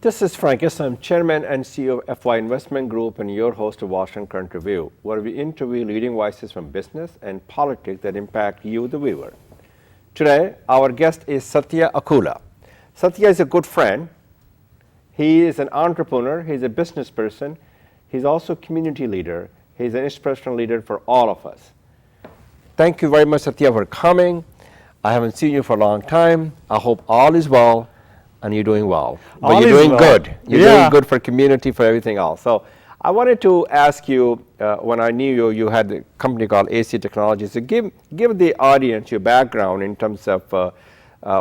This is Frank. Yes, I'm Chairman and CEO of FY Investment Group and your host of Washington Current Review, where we interview leading voices from business and politics that impact you, the viewer. Today, our guest is Satya Akula. Satya is a good friend. He is an entrepreneur. He's a business person. He's also a community leader. He's an inspirational leader for all of us. Thank you very much, Satya, for coming. I haven't seen you for a long time. I hope all is well. And you're doing well. But you're doing good. You're doing good for community, for everything else. So I wanted to ask you, when I knew you, you had a company called AC Technologies. So give the audience your background in terms of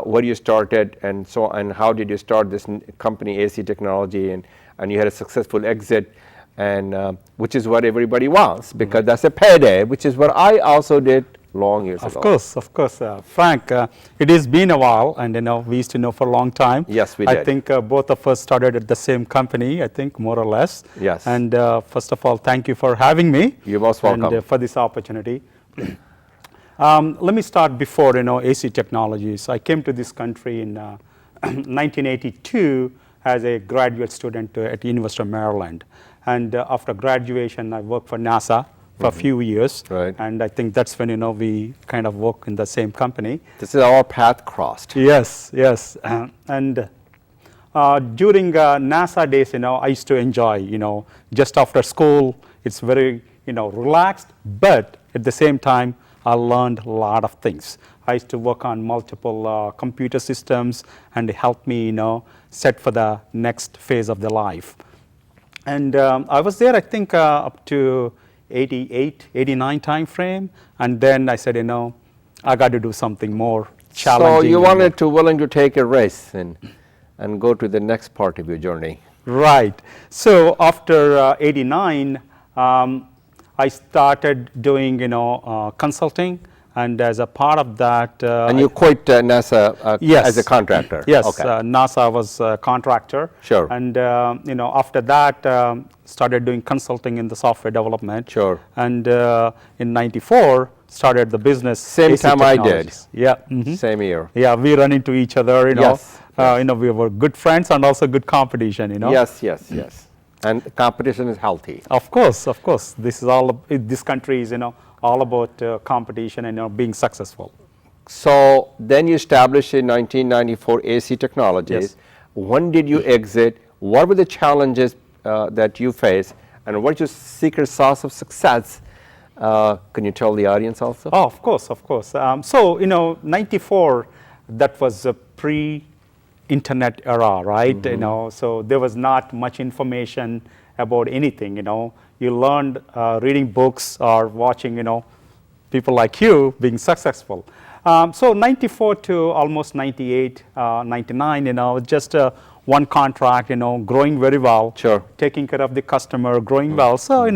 where you started and so and how did you start this company, AC Technology, and you had a successful exit, and which is what everybody wants, because that's a payday, which is what I also did long years ago. Of course, Frank. It has been a while, and we used to know for a long time. Yes, we did. I think both of us started at the same company. I think more or less. Yes. And first of all, thank you for having me. You're most welcome. And for this opportunity. Let me start before AC Technologies. I came to this country in 1982 as a graduate student at University of Maryland, and after graduation, I worked for NASA. For a few years, right. And I think that's when we kind of work in the same company. This is our path crossed. Yes, and during NASA days, I used to enjoy, just after school, it's very, relaxed, but at the same time, I learned a lot of things. I used to work on multiple computer systems, and it helped me, set for the next phase of the life. And I was there, I think, up to 88, 89 time frame, and then I said, I got to do something more challenging. So you willing to take a risk and go to the next part of your journey. Right. So after 89, I started doing, consulting, and as a part of that, and you quit NASA yes. as a contractor. Yes, okay. NASA was a contractor. Sure. And after that, started doing consulting in the software development. Sure. And in '94, started the business. Same time I did. Yeah. Mm-hmm. Same year. Yeah, we run into each other. Yes. We were good friends and also good competition. Yes. And competition is healthy. Of course. This is this country is all about competition and being successful. So then you established in 1994 AC Technologies. Yes. When did you exit? What were the challenges that you faced? And what's your secret sauce of success? Can you tell the audience also? Oh, of course. So, 94, that was a pre-internet era, right? Mm-hmm. So there was not much information about anything, You learned reading books or watching, people like you being successful. So 94 to almost 98, 99, just one contract, growing very well. Sure. Taking care of the customer, growing well. So,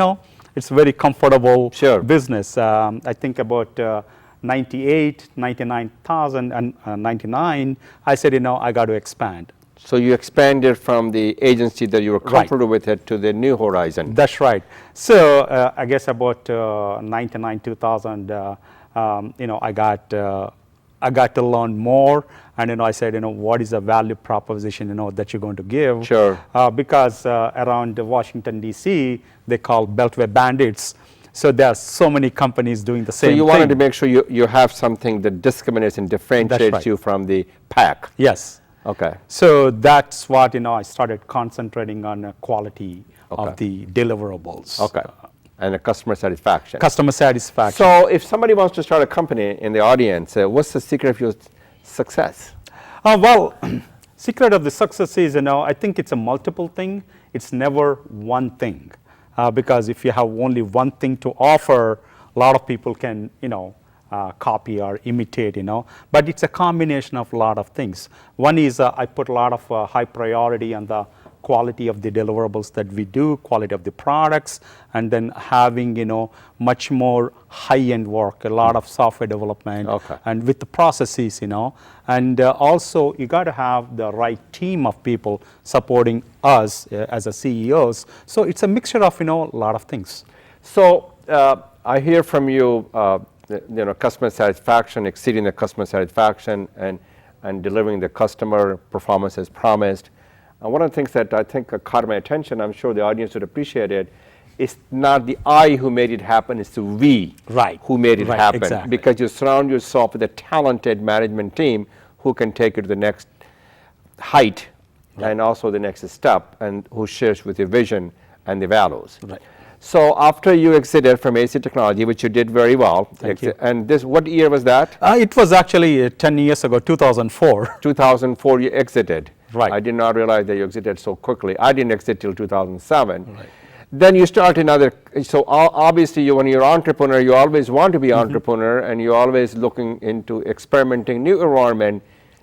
it's very comfortable business. I think about 98, 99,000 and 99, I said, I got to expand. So you expanded from the agency that you were comfortable with it to the new horizon. That's right. So I guess about 99, 2000, I got to learn more, and I said, what is the value proposition, that you're going to give? Sure. Because around Washington D.C., they call Beltway bandits. So there are so many companies doing the same thing. So you wanted to make sure you have something that discriminates and differentiates you from the pack. Yes. Okay. So that's what I started concentrating on quality of the deliverables. Okay. And a customer satisfaction. Customer satisfaction. So if somebody wants to start a company in the audience, what's the secret of your success? Secret of the success is, I think it's a multiple thing. It's never one thing. Because if you have only one thing to offer, a lot of people can, copy or imitate, But it's a combination of a lot of things. One is I put a lot of high priority on the quality of the deliverables that we do, quality of the products, and then having, much more high-end work, a lot of software development, and with the processes, And also, you got to have the right team of people supporting us as a CEOs. So it's a mixture of, a lot of things. So I hear from you, customer satisfaction, exceeding the customer satisfaction, and delivering the customer performance as promised. one of the things that I think caught my attention, I'm sure the audience would appreciate it, it's not the I who made it happen, it's the we who made it happen. Exactly. Because you surround yourself with a talented management team who can take you to the next height and also the next step, and who shares with your vision and the values. Right. So after you exited from AC Technology, which you did very well, Thank you. And this, what year was that? It was actually 10 years ago, 2004. 2004 you exited. Right. I did not realize that you exited so quickly. I didn't exit till 2007. Right. Then you start another, so obviously when you're an entrepreneur, you always want to be entrepreneur, and you're always looking into experimenting new environment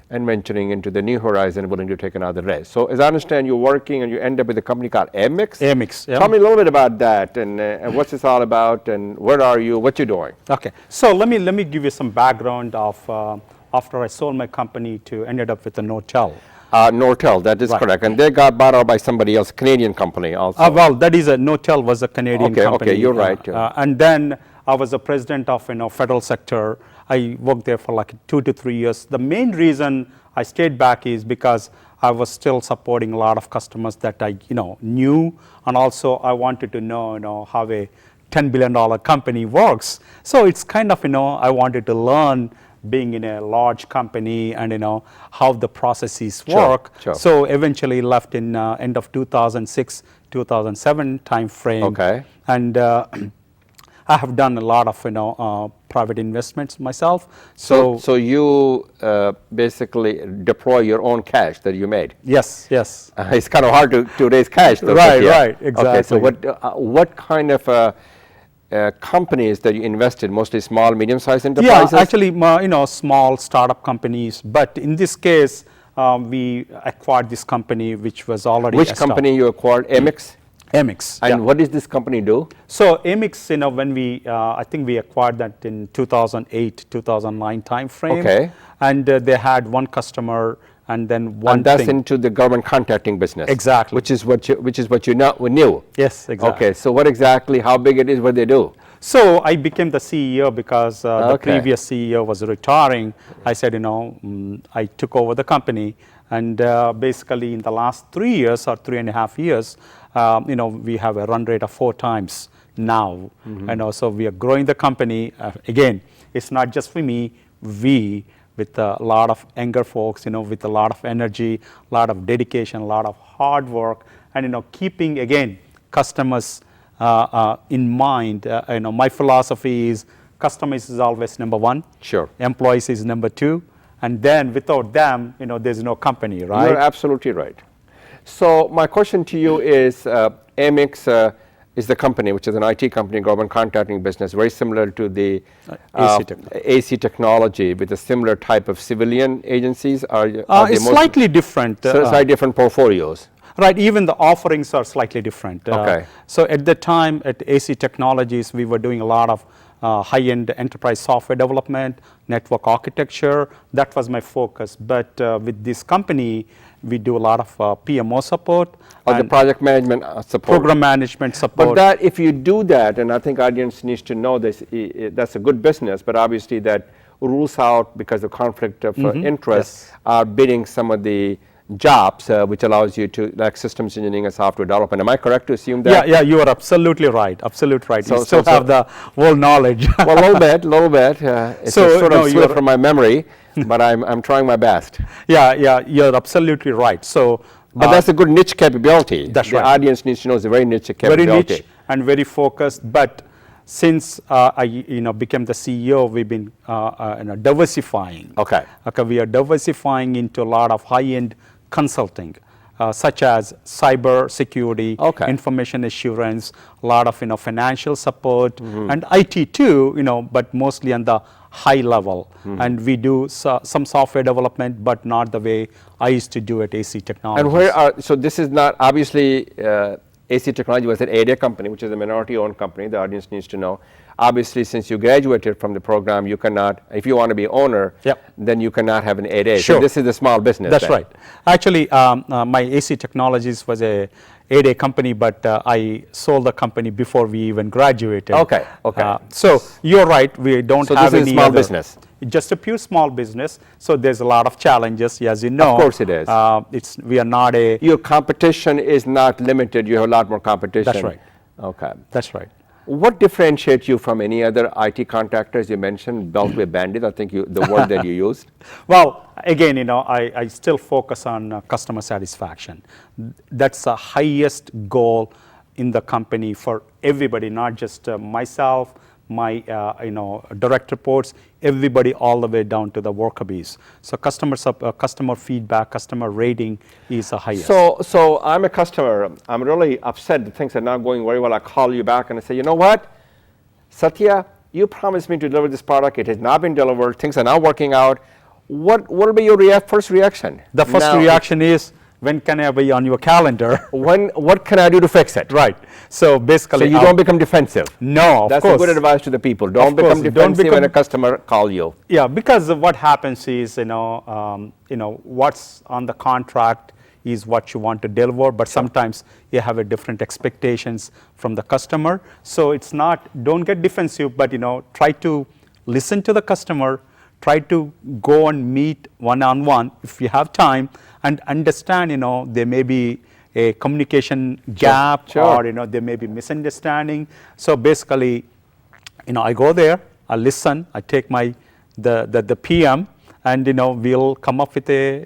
and venturing into the new horizon, willing to take another risk. So as I understand, you're working and you end up with a company called Amix. Amix, yeah. Tell me a little bit about that, and what's this all about, and where are you, what you doing? Okay, so let me give you some background of after I sold my company to ended up with a Nortel. Nortel, that is correct, and they got bought out by somebody else, Canadian company also. Well, that is Nortel was a Canadian company. Okay, you're right. And then I was the president of federal sector. I worked there for like 2 to 3 years. The main reason I stayed back is because I was still supporting a lot of customers that I knew, and also I wanted to know how a $10 billion company works. So it's kind of I wanted to learn being in a large company and how the processes work. Sure. So eventually left in end of 2006, 2007 time frame. Okay. And I have done a lot of private investments myself. So you basically deploy your own cash that you made. Yes. It's kind of hard to raise cash. Though, Right, exactly. Okay, so what kind of companies that you invested, mostly small, medium-sized enterprises? Yeah, actually, small startup companies. But in this case, we acquired this company, which was already Which company you acquired? Amix? Amix. And what does this company do? So Amix, when we, I think we acquired that in 2008, 2009 time frame. Okay. And they had one customer, and then one And that's thing. into the government contracting business. Exactly. Which is what you knew. Yes, exactly. Okay, so what exactly, how big it is, what they do? So I became the CEO because the Okay. previous CEO was retiring. I said, I took over the company, and basically in the last 3 years or 3.5 years, we have a run rate of 4 times now, and also we are growing the company. Again, it's not just for me. We, with a lot of younger folks, with a lot of energy, a lot of dedication, a lot of hard work, and keeping again customers in mind. My philosophy is customers is always number one. Sure. Employees is number 2, and then without them, there's no company, right? You're absolutely right. So my question to you is, Amix is the company, which is an IT company, government contracting business, very similar to the AC Technology, with a similar type of civilian agencies. It's slightly different. Slightly different portfolios. Right, even the offerings are slightly different. Okay. So at the time at AC Technologies, we were doing a lot of high-end enterprise software development, network architecture. That was my focus. But with this company, we do a lot of PMO support. Or the project management support. Program management support. But that, if you do that, and I think audience needs to know this, that's a good business, but obviously that rules out, because of conflict of interest, are bidding some of the jobs, which allows you to, like systems engineering and software development. Am I correct to assume that? Yeah, you are absolutely right. Absolutely right. You still have the whole knowledge. Well, a little bit. It's sort of slipped from my memory, but I'm trying my best. Yeah, you're absolutely right. So, but that's a good niche capability. That's the right. audience needs to know it's a very niche capability. Very niche and very focused. But since I became the CEO, we've been diversifying. Okay. We are diversifying into a lot of high-end consulting, such as cyber security, information assurance, a lot of financial support, and IT too. But mostly on the high level. And we do some software development, but not the way I used to do at AC Technologies. And so this is not, obviously, AC Technology was an 8A company, which is a minority-owned company. The audience needs to know. Obviously, since you graduated from the program, you cannot, if you want to be owner, then you cannot have an 8A. Sure. So this is a small business. That's right. Actually, my AC Technologies was a 8A company, but I sold the company before we even graduated. Okay. So you're right. We don't have any So this is a small business. It's just a pure small business, so there's a lot of challenges, as you know. Of course it is. We are not a... Your competition is not limited. You have a lot more competition. That's right. Okay. That's right. What differentiates you from any other IT contractors you mentioned, Beltway Bandit, I think the word that you used? Well, again, I still focus on customer satisfaction. That's the highest goal in the company for everybody, not just myself, my direct reports, everybody all the way down to the worker bees. So customer feedback, customer rating is the highest. So I'm a customer. I'm really upset that things are not going very well. I call you back and I say, you know what, Satya, you promised me to deliver this product. It has not been delivered. Things are not working out. What will be your first reaction? The first reaction is, when can I be on your calendar? What can I do to fix it? Right. So basically, so you don't become defensive. No, of That's course. a good advice to the people. Don't become defensive when a customer call you. Yeah, because what happens is, what's on the contract is what you want to deliver, but sometimes you have a different expectations from the customer. So it's not, don't get defensive, but try to listen to the customer, try to go and meet one-on-one if you have time, and understand, there may be a communication gap, or there may be misunderstanding. So basically, I go there, I listen, I take the PM, and we'll come up with a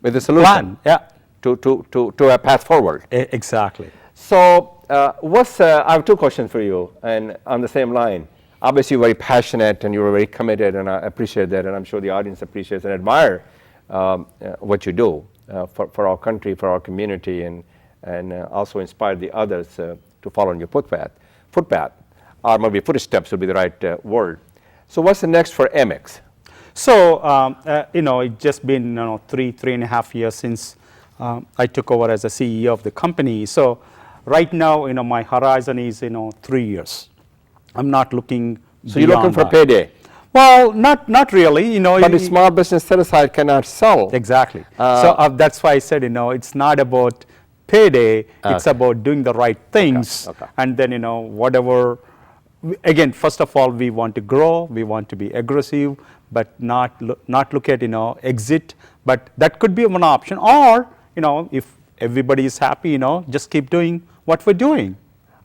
with a solution. Plan. Yeah. To a path forward. Exactly. So I have two questions for you, and on the same line. Obviously, you're very passionate and you're very committed, and I appreciate that, and I'm sure the audience appreciates and admire what you do for our country, for our community, and also inspire the others to follow in your footpath, or maybe footsteps would be the right word. So what's the next for Amex? So, it's just been three and a half years since I took over as a CEO of the company. So right now, my horizon is 3 years. I'm not looking. So you're looking for payday? Well, not really. But a small business set aside cannot sell. Exactly. So that's why I said, it's not about payday. It's about doing the right things, and then whatever. Again, first of all, we want to grow. We want to be aggressive, but not look at exit. But that could be one option. Or if everybody is happy, just keep doing what we're doing.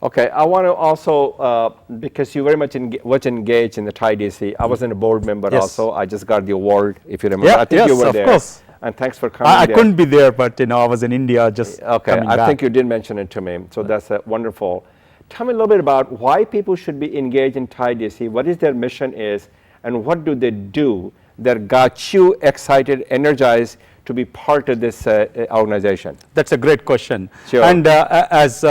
Okay, I want to also, because you very much engaged in the Thai DC, I was a board member also. I just got the award, if you remember. Yeah, I think you were there. Of course. And thanks for coming. I couldn't be there, but I was in India just coming back. I think you did mention it to me, so that's wonderful. Tell me a little bit about why people should be engaged in Thai DC, what is their mission is, and what do they do that got you excited, energized to be part of this organization? That's a great question. Sure. And as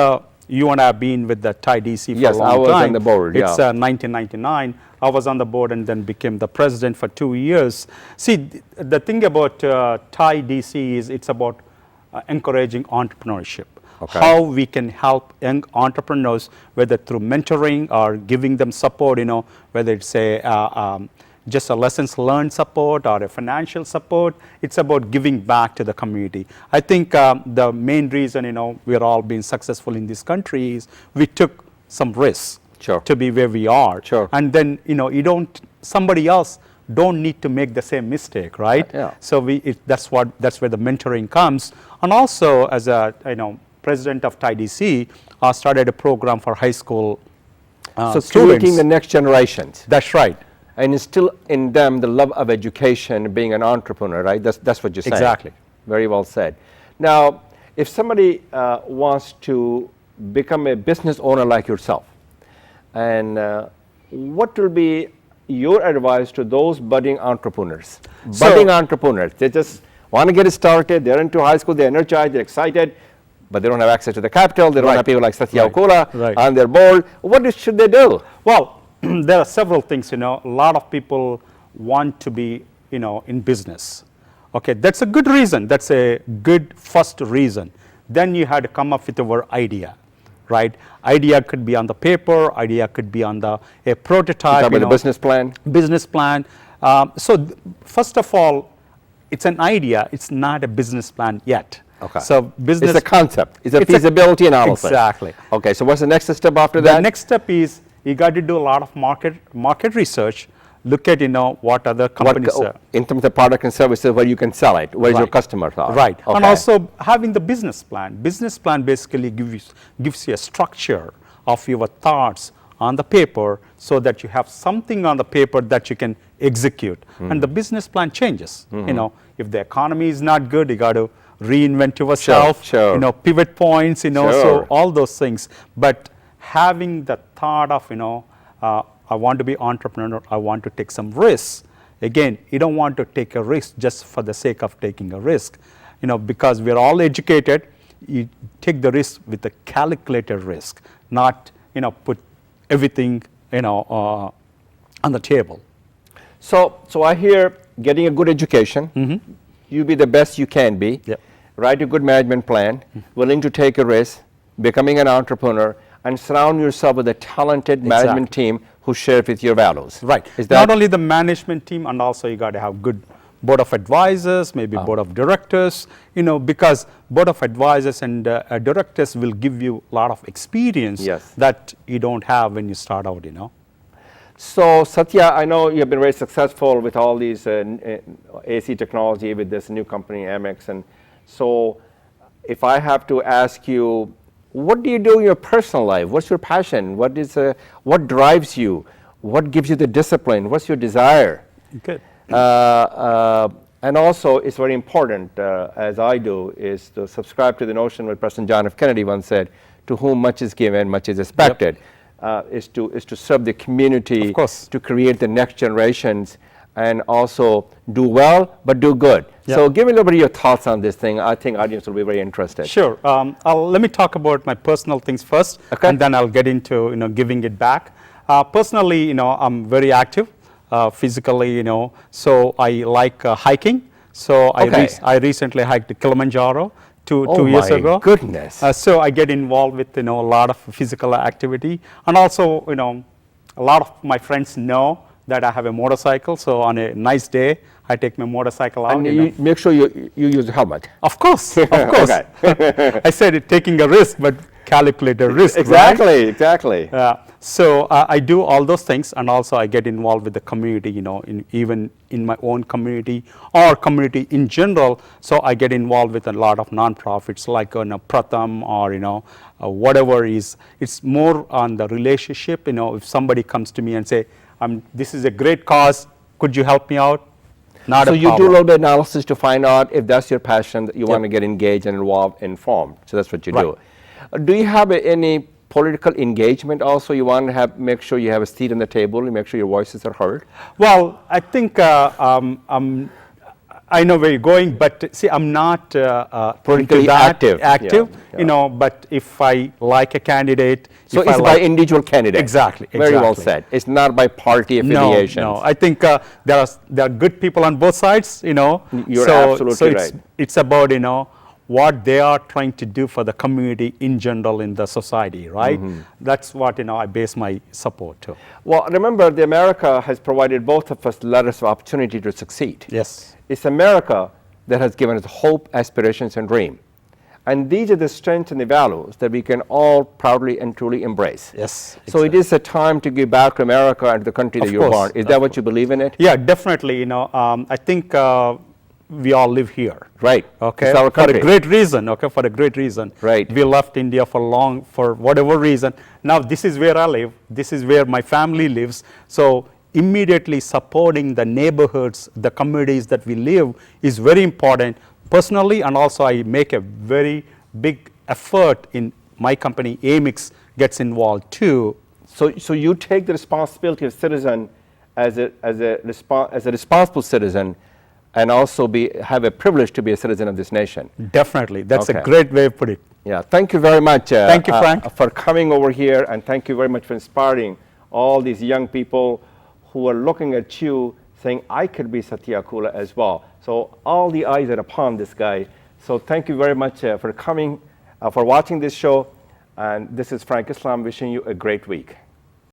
you and I have been with the Thai DC for a long time. Yes, I was on the board. It's 1999. I was on the board and then became the president for 2 years. See, the thing about Thai DC is it's about encouraging entrepreneurship. Okay. How we can help young entrepreneurs, whether through mentoring or giving them support, whether it's just a lessons learned support or a financial support. It's about giving back to the community. I think the main reason, we're all being successful in this country is we took some risks to be where we are. Sure. And then, somebody else don't need to make the same mistake, right? Yeah. So that's where the mentoring comes. And also, as a, president of Thai DC, I started a program for high school students. Creating the next generations. That's right. And instill in them the love of education, being an entrepreneur, right? That's what you're saying. Exactly. Very well said. Now, if somebody wants to become a business owner like yourself, and what will be your advice to those budding entrepreneurs? Budding entrepreneurs, they just want to get started, they're into high school, they're energized, they're excited, but they don't have access to the capital, they don't have people like Satya Akula on their board. What should they do? Well, there are several things, a lot of people want to be, in business. Okay, that's a good reason. That's a good first reason. Then you had to come up with your idea, right? Idea could be on the paper, idea could be on a prototype. The business plan? Business plan. First of all, it's an idea, it's not a business plan yet. Okay. So business. It's a concept, it's a feasibility analysis. Exactly. Okay, so what's the next step after that? The next step is, you got to do a lot of market research, look at, what other companies are. In terms of product and services, where you can sell it, where your Right. customers are. Right. Okay. And also having the business plan. Business plan basically gives you a structure of your thoughts on the paper so that you have something on the paper that you can execute. And the business plan changes. If the economy is not good, you got to reinvent yourself, Sure. Pivot points, so Sure. all those things. But having the thought of, I want to be entrepreneur, I want to take some risks. Again, you don't want to take a risk just for the sake of taking a risk, because we're all educated. You take the risk with a calculated risk, not, put everything, on the table. So I hear getting a good education, you be the best you can be, Yep. write a good management plan, willing to take a risk, becoming an entrepreneur, and surround yourself with a talented management team who share with your values. Right. Is that Not only the management team, and also you got to have good board of advisors, maybe board of directors, because board of advisors and directors will give you a lot of experience Yes. that you don't have when you start out, So Satya, I know you have been very successful with all these AC technology with this new company, Amex, and so if I have to ask you, what do you do in your personal life? What's your passion? What drives you? What gives you the discipline? What's your desire? Good. And also, it's very important, as I do, is to subscribe to the notion what President John F. Kennedy once said, to whom much is given, much is expected, is to serve the community, Of course. to create the next generations, and also do well, but do good. Yep. So give me a little bit of your thoughts on this thing. I think audience will be very interested. Sure. Let me talk about my personal things first, Okay. and then I'll get into giving it back. Personally, I'm very active physically. So I like hiking. So Okay. I recently hiked Kilimanjaro two Oh years my ago. goodness. So I get involved with a lot of physical activity, and also a lot of my friends know that I have a motorcycle. So on a nice day, I take my motorcycle out. And you make sure you use a helmet. Of course, of course. I said it taking a risk, but calculated risk. Right? Exactly. So I do all those things, and also I get involved with the community, even in my own community or community in general. So I get involved with a lot of nonprofits like Pratham or whatever is. It's more on the relationship. If somebody comes to me and say, "This is a great cause. Could you help me out?" Not So a you problem. do a little bit of analysis to find out if that's your passion, that you Yep. want to get engaged and involved, informed. So that's what you do. Right. Do you have any political engagement also? You want to make sure you have a seat on the table, you make sure your voices are heard? Well, I think I know where you're going, but see, I'm not Politically into that active. Yeah. But if I like a candidate, So if I it's by individual candidate. Exactly, Very well exactly. said. It's not by party affiliations. No, I think there are good people on both sides, You're so absolutely it's, right. It's about, what they are trying to do for the community in general in the society, right? That's what, I base my support to. Well, remember, the America has provided both of us letters of opportunity to succeed. Yes. It's America that has given us hope, aspirations, and dream. And these are the strengths and the values that we can all proudly and truly embrace. Yes. So it is a time to give back to America and to the country that Of you were course, born. Is that what you believe in it? Yeah, definitely. I think we all live here. Right. Okay. It's our For country. a great reason. Okay. For a great reason. Right. We left India for whatever reason. Now this is where I live. This is where my family lives. So immediately supporting the neighborhoods, the communities that we live is very important personally, and also I make a very big effort in my company. Amex gets involved too. So you take the responsibility of citizen as a responsible citizen, and also have a privilege to be a citizen of this nation. Definitely. That's Okay. a great way to put it. Yeah. Thank you very much. Thank you, Frank. For coming over here, and thank you very much for inspiring all these young people who are looking at you saying, I could be Satya Akula as well. So all the eyes are upon this guy. So thank you very much for coming, for watching this show. And this is Frank Islam wishing you a great week.